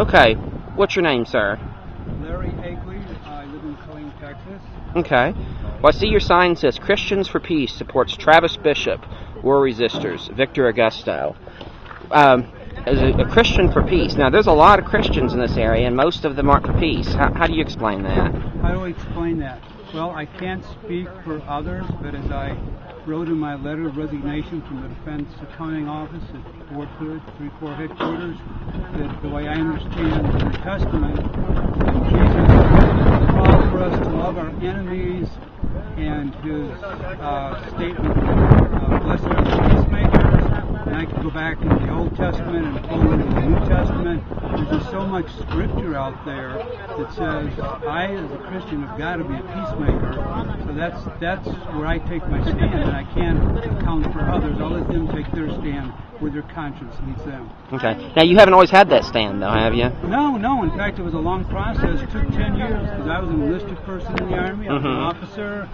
Okay. What's your name, sir? Larry Egly. I live in Killeen, Texas. Okay. Well, I see your sign says Christians for Peace supports Travis Bishop, War Resistors, Victor Augusto. As a Christian for Peace. Now, there's a lot of Christians in this area, and most of them aren't for peace. How do you explain that? How do I explain that? Well, I can't speak for others, but as I wrote in my letter of resignation from the Defense Accounting Office at Fort Hood, 3-4 headquarters, that the way I understand the New Testament, Jesus called for us to love our enemies, and his statement, blessed are the peacemakers. And I could go back into the Old Testament and pull into the New Testament. There's just so much scripture out there that says I, as a Christian, have got to be a peacemaker. So that's where I take my stand, and I can't account for others. I'll let them take their stand where their conscience leads them. Okay. Now, you haven't always had that stand, though, have you? No. In fact, it was a long process. It took 10 years because I was an enlisted person in the Army. I was an officer.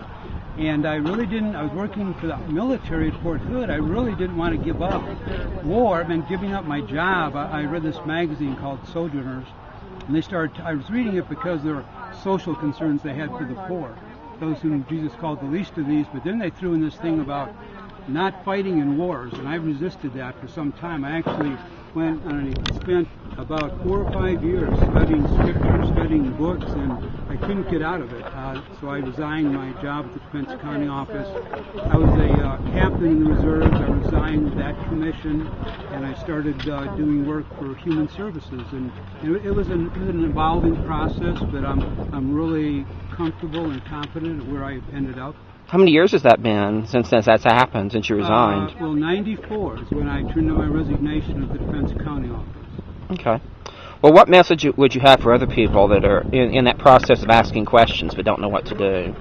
And I really didn't, I was working for the military at Fort Hood. I really didn't want to give up war. I meant giving up my job. I read this magazine called Sojourners, and I was reading it because there were social concerns they had for the poor, those whom Jesus called the least of these, but then they threw in this thing about not fighting in wars, and I resisted that for some time. I actually spent about 4 or 5 years studying scripture, studying books, and I couldn't get out of it. So I resigned my job at the Defense Accounting Office. I was a captain in the reserves. I resigned that commission, and I started doing work for Human Services. And it was an evolving process, but I'm really comfortable and confident at where I ended up. How many years has that been since that's happened, since you resigned? Well, 94 is when I turned in my resignation at the Defense Accounting Office. Okay. Well, what message would you have for other people that are in that process of asking questions but don't know what to do?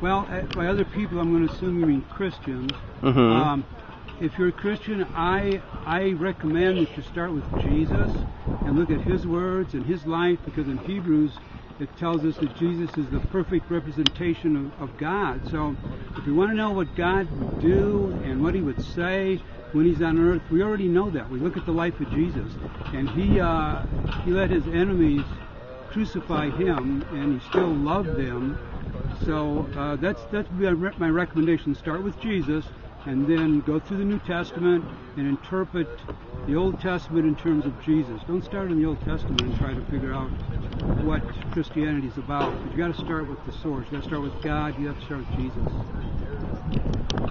Well, by other people, I'm going to assume you mean Christians. If you're a Christian, I recommend that you start with Jesus and look at his words and his life, because in Hebrews it tells us that Jesus is the perfect representation of God. So if you want to know what God would do and what he would say when he's on earth, we already know that. We look at the life of Jesus, and he let his enemies crucify him, and he still loved them. So that's my recommendation. Start with Jesus, and then go through the New Testament and interpret the Old Testament in terms of Jesus. Don't start in the Old Testament and try to figure out what Christianity is about. But you got to start with the source. You got to start with God. You have to start with Jesus.